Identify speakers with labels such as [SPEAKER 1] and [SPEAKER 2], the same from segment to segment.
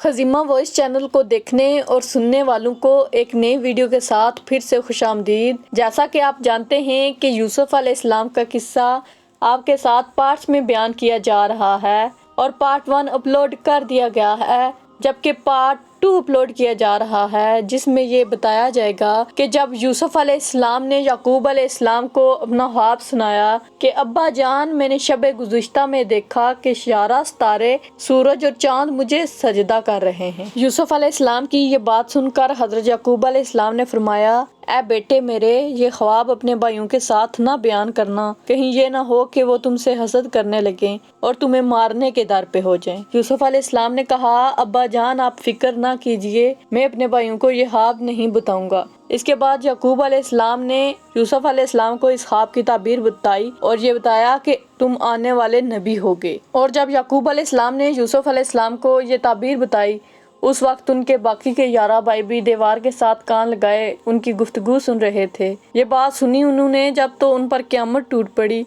[SPEAKER 1] خزیمہ voice channel کو دیکھنے اور سننے والوں کو ایک نئی ویڈیو کے ساتھ پھر سے خوش آمدید۔ جیسا کہ آپ جانتے ہیں کہ یوسف علیہ السلام کا قصہ آپ کے ساتھ پارٹس میں بیان کیا جا رہا ہے اور پارٹ 1 اپلوڈ کر دیا گیا ہے، جبکہ پارٹ 2 اپلوڈ کیا جا رہا ہے، جس میں یہ بتایا جائے گا کہ جب یوسف علیہ السلام نے یعقوب علیہ السلام کو اپنا خواب سنایا کہ ابا جان، میں نے شب گزشتہ میں دیکھا کہ 11 ستارے، سورج اور چاند مجھے سجدہ کر رہے ہیں۔ یوسف علیہ السلام کی یہ بات سن کر حضرت یعقوب علیہ السلام نے فرمایا، اے بیٹے میرے، یہ خواب اپنے بھائیوں کے ساتھ نہ بیان کرنا، کہیں یہ نہ ہو کہ وہ تم سے حسد کرنے لگیں اور تمہیں مارنے کے در پہ ہو جائیں۔ یوسف علیہ السلام نے کہا، ابا جان آپ فکر نہ کیجئے، میں اپنے بھائیوں کو یہ خواب نہیں بتاؤں گا۔ اس کے بعد یعقوب علیہ السلام نے یوسف علیہ السلام کو اس خواب کی تعبیر بتائی اور یہ بتایا کہ تم آنے والے نبی ہوگے۔ اور جب یعقوب علیہ السلام نے یوسف علیہ السلام کو یہ تعبیر بتائی، اس وقت ان کے باقی کے 11 بھائی بھی دیوار کے ساتھ کان لگائے ان کی گفتگو سن رہے تھے۔ یہ بات سنی انہوں نے جب تو ان پر قیامت ٹوٹ پڑی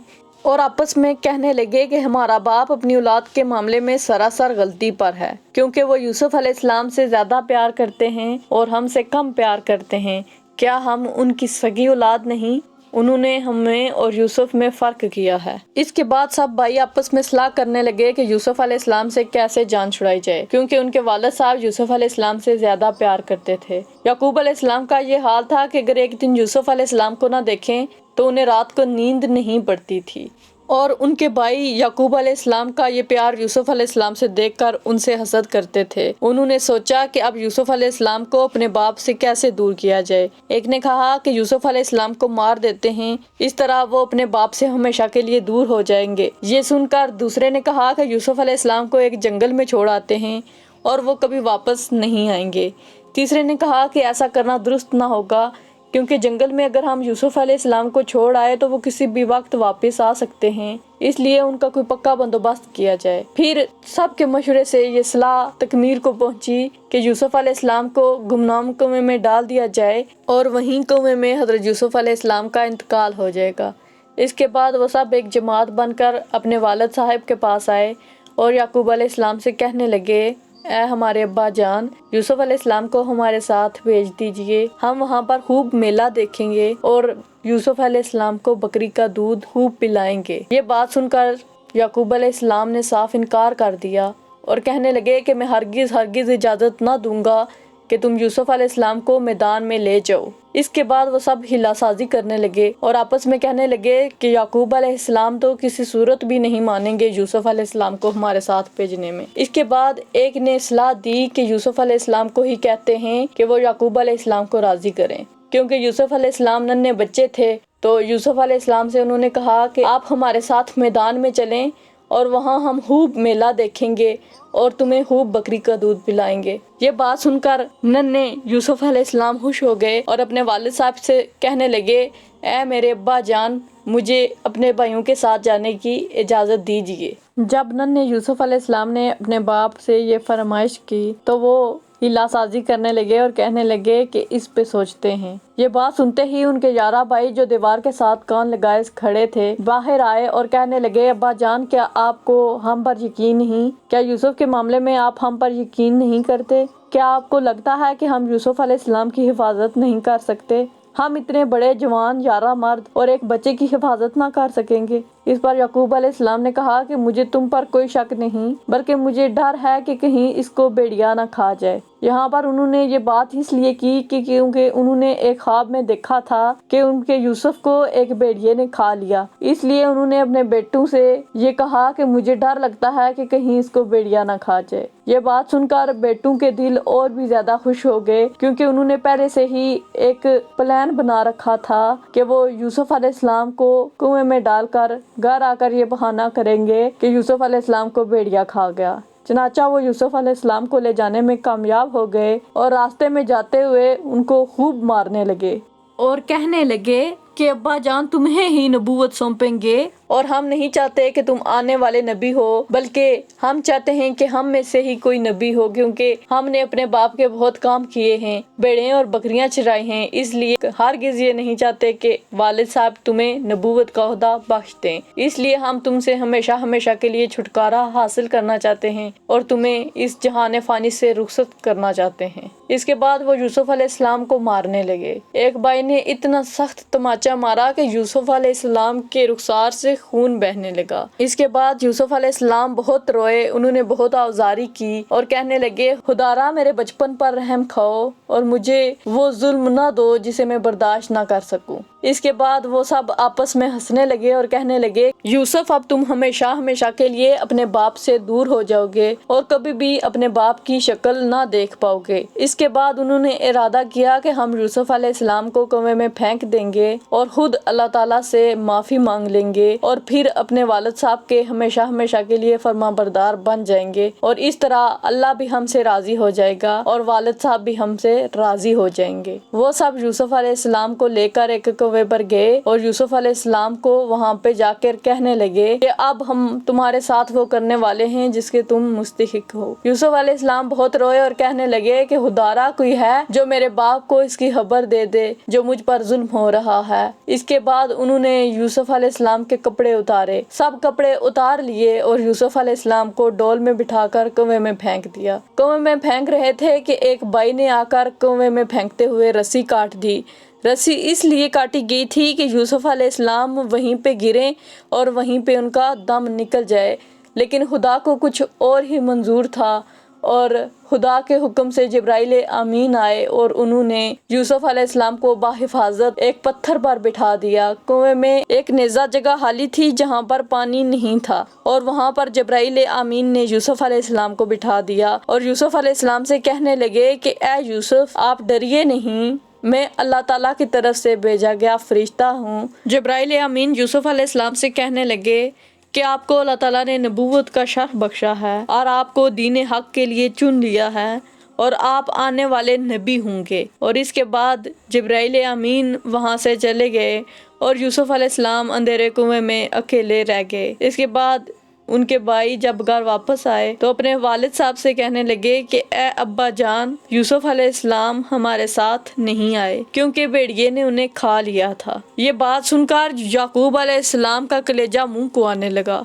[SPEAKER 1] اور آپس میں کہنے لگے کہ ہمارا باپ اپنی اولاد کے معاملے میں سراسر غلطی پر ہے، کیونکہ وہ یوسف علیہ السلام سے زیادہ پیار کرتے ہیں اور ہم سے کم پیار کرتے ہیں۔ کیا ہم ان کی سگی اولاد نہیں؟ انہوں نے ہمیں اور یوسف میں فرق کیا ہے۔ اس کے بعد سب بھائی آپس میں صلاح کرنے لگے کہ یوسف علیہ السلام سے کیسے جان چھڑائی جائے، کیونکہ ان کے والد صاحب یوسف علیہ السلام سے زیادہ پیار کرتے تھے۔ یعقوب علیہ السلام کا یہ حال تھا کہ اگر ایک دن یوسف علیہ السلام کو نہ دیکھیں تو انہیں رات کو نیند نہیں پڑتی تھی، اور ان کے بھائی یعقوب علیہ السلام کا یہ پیار یوسف علیہ السلام سے دیکھ کر ان سے حسد کرتے تھے۔ انہوں نے سوچا کہ اب یوسف علیہ السلام کو اپنے باپ سے کیسے دور کیا جائے۔ ایک نے کہا کہ یوسف علیہ السلام کو مار دیتے ہیں، اس طرح وہ اپنے باپ سے ہمیشہ کے لیے دور ہو جائیں گے۔ یہ سن کر دوسرے نے کہا کہ یوسف علیہ السلام کو ایک جنگل میں چھوڑ آتے ہیں اور وہ کبھی واپس نہیں آئیں گے۔ تیسرے نے کہا کہ ایسا کرنا درست نہ ہوگا، کیونکہ جنگل میں اگر ہم یوسف علیہ السلام کو چھوڑ آئے تو وہ کسی بھی وقت واپس آ سکتے ہیں، اس لیے ان کا کوئی پکا بندوبست کیا جائے۔ پھر سب کے مشورے سے یہ صلاح تکمیل کو پہنچی کہ یوسف علیہ السلام کو گمنام کنویں میں ڈال دیا جائے اور وہیں کنویں میں حضرت یوسف علیہ السلام کا انتقال ہو جائے گا۔ اس کے بعد وہ سب ایک جماعت بن کر اپنے والد صاحب کے پاس آئے اور یعقوب علیہ السلام سے کہنے لگے، اے ہمارے ابا جان، یوسف علیہ السلام کو ہمارے ساتھ بھیج دیجئے، ہم وہاں پر خوب میلہ دیکھیں گے اور یوسف علیہ السلام کو بکری کا دودھ خوب پلائیں گے۔ یہ بات سن کر یعقوب علیہ السلام نے صاف انکار کر دیا اور کہنے لگے کہ میں ہرگز اجازت نہ دوں گا کہ تم یوسف علیہ السلام کو میدان میں لے جاؤ۔ اس کے بعد وہ سب ہلا سازی کرنے لگے اور آپس میں کہنے لگے کہ یعقوب علیہ السلام تو کسی صورت بھی نہیں مانیں گے یوسف علیہ السلام کو ہمارے ساتھ بھیجنے میں۔ اس کے بعد ایک نے صلاح دی کہ یوسف علیہ السلام کو ہی کہتے ہیں کہ وہ یعقوب علیہ السلام کو راضی کریں، کیونکہ یوسف علیہ السلام ننھے بچے تھے۔ تو یوسف علیہ السلام سے انہوں نے کہا کہ آپ ہمارے ساتھ میدان میں چلیں اور وہاں ہم خوب میلہ دیکھیں گے اور تمہیں خوب بکری کا دودھ پلائیں گے۔ یہ بات سن کر ننھے یوسف علیہ السلام خوش ہو گئے اور اپنے والد صاحب سے کہنے لگے، اے میرے ابا جان، مجھے اپنے بھائیوں کے ساتھ جانے کی اجازت دیجیے۔ جب ننھے یوسف علیہ السلام نے اپنے باپ سے یہ فرمائش کی تو وہ ہلا سازی کرنے لگے اور کہنے لگے کہ اس پہ سوچتے ہیں۔ یہ بات سنتے ہی ان کے 11 بھائی جو دیوار کے ساتھ کان لگائے کھڑے تھے باہر آئے اور کہنے لگے، ابا جان، کیا آپ کو ہم پر یقین نہیں؟ کیا یوسف کے معاملے میں آپ ہم پر یقین نہیں کرتے؟ کیا آپ کو لگتا ہے کہ ہم یوسف علیہ السلام کی حفاظت نہیں کر سکتے؟ ہم اتنے بڑے جوان 11 مرد اور ایک بچے کی حفاظت نہ کر سکیں گے؟ اس پر یعقوب علیہ السلام نے کہا کہ مجھے تم پر کوئی شک نہیں، بلکہ مجھے ڈر ہے کہ کہیں اس کو بھیڑیا نہ کھا جائے۔ یہاں پر انہوں نے یہ بات اس لیے کی کہ کیونکہ انہوں نے ایک خواب میں دیکھا تھا کہ ان کے یوسف کو ایک بھیڑیے نے کھا لیا، اس لیے انہوں نے اپنے بیٹوں سے یہ کہا کہ مجھے ڈر لگتا ہے کہ کہیں اس کو بھیڑیا نہ کھا جائے۔ یہ بات سن کر بیٹوں کے دل اور بھی زیادہ خوش ہو گئے، کیونکہ انہوں نے پہلے سے ہی ایک پلان بنا رکھا تھا کہ وہ یوسف علیہ السلام کو کنویں میں ڈال کر گھر آ کر یہ بہانہ کریں گے کہ یوسف علیہ السلام کو بھیڑیا کھا گیا۔ چنانچہ وہ یوسف علیہ السلام کو لے جانے میں کامیاب ہو گئے اور راستے میں جاتے ہوئے ان کو خوب مارنے لگے اور کہنے لگے کہ ابا جان تمہیں ہی نبوت سونپیں گے اور ہم نہیں چاہتے کہ تم آنے والے نبی ہو، بلکہ ہم چاہتے ہیں کہ ہم میں سے ہی کوئی نبی ہو، کیونکہ ہم نے اپنے باپ کے بہت کام کیے ہیں، بھیڑیں اور بکریاں چرائی ہیں، اس لیے ہرگز یہ نہیں چاہتے کہ والد صاحب تمہیں نبوت کا عہدہ بخش دیں۔ اس لیے ہم تم سے ہمیشہ ہمیشہ کے لیے چھٹکارا حاصل کرنا چاہتے ہیں اور تمہیں اس جہان فانی سے رخصت کرنا چاہتے ہیں۔ اس کے بعد وہ یوسف علیہ السلام کو مارنے لگے۔ ایک بھائی نے اتنا سخت تماچا مارا کہ یوسف علیہ السلام کے رخسار سے خون بہنے لگا۔ اس کے بعد یوسف علیہ السلام بہت روئے، انہوں نے بہت آوزاری کی اور کہنے لگے، خدارا میرے بچپن پر رحم کھاؤ اور مجھے وہ ظلم نہ دو جسے میں برداشت نہ کر سکوں۔ اس کے بعد وہ سب آپس میں ہنسنے لگے اور کہنے لگے، یوسف اب تم ہمیشہ ہمیشہ کے لیے اپنے باپ سے دور ہو جاؤ گے اور کبھی بھی اپنے باپ کی شکل نہ دیکھ پاؤ گے۔ اس کے بعد انہوں نے ارادہ کیا کہ ہم یوسف علیہ السلام کو کنویں میں پھینک دیں گے اور خود اللہ تعالیٰ سے معافی مانگ لیں گے اور پھر اپنے والد صاحب کے ہمیشہ ہمیشہ کے لیے فرما بردار بن جائیں گے، اور اس طرح اللہ بھی ہم سے راضی ہو جائے گا اور والد صاحب بھی ہم سے راضی ہو جائیں گے۔ وہ سب یوسف علیہ السلام کو لے کر ایک کنویں پر گئے اور یوسف علیہ السلام کو وہاں پہ جا کر کہنے لگے کہ اب ہم تمہارے ساتھ وہ کرنے والے ہیں جس کے تم مستحق ہو۔ یوسف علیہ السلام بہت روئے اور کہنے لگے کہ خدارا کوئی ہے جو میرے باپ کو اس کی خبر دے دے جو مجھ پر ظلم ہو رہا ہے۔ اس کے بعد انہوں نے یوسف علیہ السلام کے کپڑے اتارے، سب کپڑے اتار لیے اور یوسف علیہ السلام کو ڈول میں بٹھا کر کنویں میں پھینک دیا۔ کنویں میں پھینک رہے تھے کہ ایک بائی نے آ کر کنویں میں پھینکتے ہوئے رسی کاٹ دی۔ رسی اس لیے کاٹی گئی تھی کہ یوسف علیہ السلام وہیں پہ گریں اور وہیں پہ ان کا دم نکل جائے، لیکن خدا کو کچھ اور ہی منظور تھا، اور خدا کے حکم سے جبرائیل امین آئے اور انہوں نے یوسف علیہ السلام کو بحفاظت ایک پتھر پر بٹھا دیا۔ کنویں میں ایک نیزہ جگہ خالی تھی جہاں پر پانی نہیں تھا، اور وہاں پر جبرائیل امین نے یوسف علیہ السلام کو بٹھا دیا اور یوسف علیہ السلام سے کہنے لگے کہ اے یوسف، آپ ڈریے نہیں، میں اللہ تعالیٰ کی طرف سے بھیجا گیا فرشتہ ہوں۔ جبرائیل امین یوسف علیہ السلام سے کہنے لگے کہ آپ کو اللہ تعالیٰ نے نبوت کا شرف بخشا ہے اور آپ کو دین حق کے لیے چن لیا ہے اور آپ آنے والے نبی ہوں گے۔ اور اس کے بعد جبرائیل امین وہاں سے چلے گئے اور یوسف علیہ السلام اندھیرے کنویں میں اکیلے رہ گئے۔ اس کے بعد ان کے بھائی جب گھر واپس آئے تو اپنے والد صاحب سے کہنے لگے کہ اے ابا جان، یوسف علیہ السلام ہمارے ساتھ نہیں آئے کیونکہ بھیڑیے نے انہیں کھا لیا تھا۔ یہ بات سن کر یعقوب علیہ السلام کا کلیجہ منہ کو آنے لگا،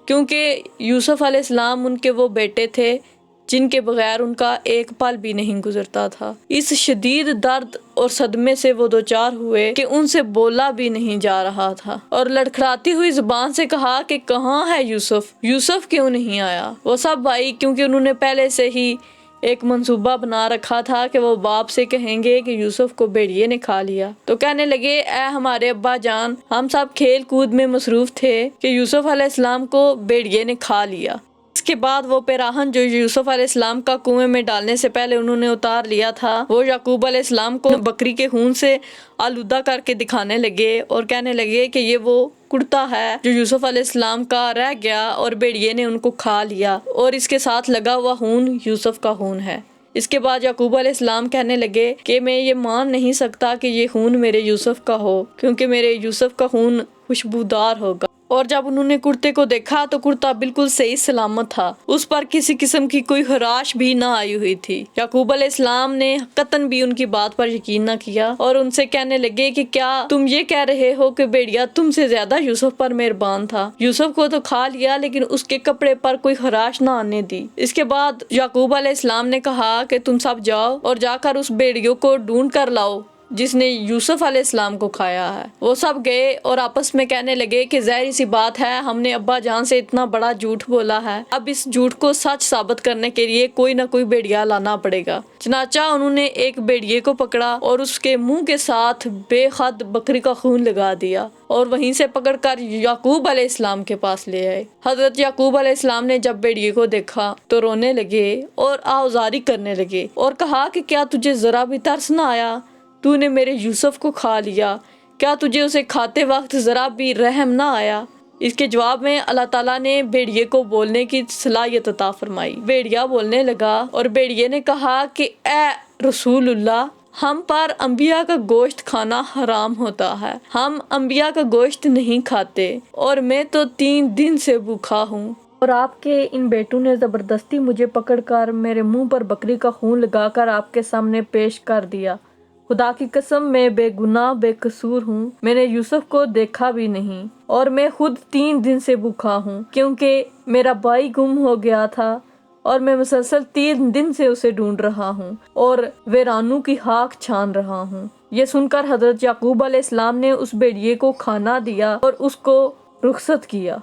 [SPEAKER 1] کیونکہ یوسف علیہ السلام ان کے وہ بیٹے تھے جن کے بغیر ان کا ایک پل بھی نہیں گزرتا تھا۔ اس شدید درد اور صدمے سے وہ دوچار ہوئے کہ ان سے بولا بھی نہیں جا رہا تھا، اور لڑکھڑاتی ہوئی زبان سے کہا کہ کہاں ہے یوسف؟ یوسف کیوں نہیں آیا؟ وہ سب بھائی، کیونکہ انہوں نے پہلے سے ہی ایک منصوبہ بنا رکھا تھا کہ وہ باپ سے کہیں گے کہ یوسف کو بھیڑیے نے کھا لیا، تو کہنے لگے اے ہمارے ابا جان، ہم سب کھیل کود میں مصروف تھے کہ یوسف علیہ السلام کو بھیڑیے نے کھا لیا۔ اس کے بعد وہ پیراہن جو یوسف علیہ السلام کا کنویں میں ڈالنے سے پہلے انہوں نے اتار لیا تھا، وہ یعقوب علیہ السلام کو بکری کے خون سے آلودہ کر کے دکھانے لگے اور کہنے لگے کہ یہ وہ کرتا ہے جو یوسف علیہ السلام کا رہ گیا اور بھیڑیے نے ان کو کھا لیا، اور اس کے ساتھ لگا ہوا خون یوسف کا خون ہے۔ اس کے بعد یعقوب علیہ السلام کہنے لگے کہ میں یہ مان نہیں سکتا کہ یہ خون میرے یوسف کا ہو، کیونکہ میرے یوسف کا خون خوشبودار ہوگا۔ اور جب انہوں نے کرتے کو دیکھا تو کرتا بالکل صحیح سلامت تھا، اس پر کسی قسم کی کوئی خراش بھی نہ آئی ہوئی تھی۔ یعقوب علیہ السلام نے قطعاً بھی ان کی بات پر یقین نہ کیا اور ان سے کہنے لگے کہ کیا تم یہ کہہ رہے ہو کہ بھیڑیا تم سے زیادہ یوسف پر مہربان تھا؟ یوسف کو تو کھا لیا لیکن اس کے کپڑے پر کوئی خراش نہ آنے دی۔ اس کے بعد یعقوب علیہ السلام نے کہا کہ تم سب جاؤ اور جا کر اس بھیڑیوں کو ڈھونڈ کر لاؤ جس نے یوسف علیہ السلام کو کھایا ہے۔ وہ سب گئے اور آپس میں کہنے لگے کہ ظاہر سی بات ہے، ہم نے ابا جان سے اتنا بڑا جھوٹ بولا ہے، اب اس جھوٹ کو سچ ثابت کرنے کے لیے کوئی نہ کوئی بھیڑیا لانا پڑے گا۔ چنانچہ انہوں نے ایک بھیڑیے کو پکڑا اور اس کے منہ کے ساتھ بے حد بکری کا خون لگا دیا اور وہیں سے پکڑ کر یعقوب علیہ السلام کے پاس لے آئے۔ حضرت یعقوب علیہ السلام نے جب بھیڑیے کو دیکھا تو رونے لگے اور آوزاری کرنے لگے اور کہا کہ کیا تجھے ذرا بھی ترس نہ آیا؟ تو نے میرے یوسف کو کھا لیا، کیا تجھے اسے کھاتے وقت ذرا بھی رحم نہ آیا؟ اس کے جواب میں اللہ تعالیٰ نے بھیڑیے کو بولنے کی صلاحیت عطا فرمائی۔ بھیڑیا بولنے لگا اور بھیڑیے نے کہا کہ اے رسول اللہ، ہم پر انبیاء کا گوشت کھانا حرام ہوتا ہے، ہم انبیاء کا گوشت نہیں کھاتے، اور میں تو 3 دن سے بھوکا ہوں۔ اور آپ کے ان بیٹوں نے زبردستی مجھے پکڑ کر میرے منہ پر بکری کا خون لگا کر آپ کے سامنے پیش کر دیا۔ خدا کی قسم میں بے گناہ بے قصور ہوں، میں نے یوسف کو دیکھا بھی نہیں، اور میں خود 3 دن سے بھوکا ہوں، کیونکہ میرا بھائی گم ہو گیا تھا اور میں مسلسل 3 دن سے اسے ڈھونڈ رہا ہوں اور ویرانوں کی خاک چھان رہا ہوں۔ یہ سن کر حضرت یعقوب علیہ السلام نے اس بھیڑیے کو کھانا دیا اور اس کو رخصت کیا۔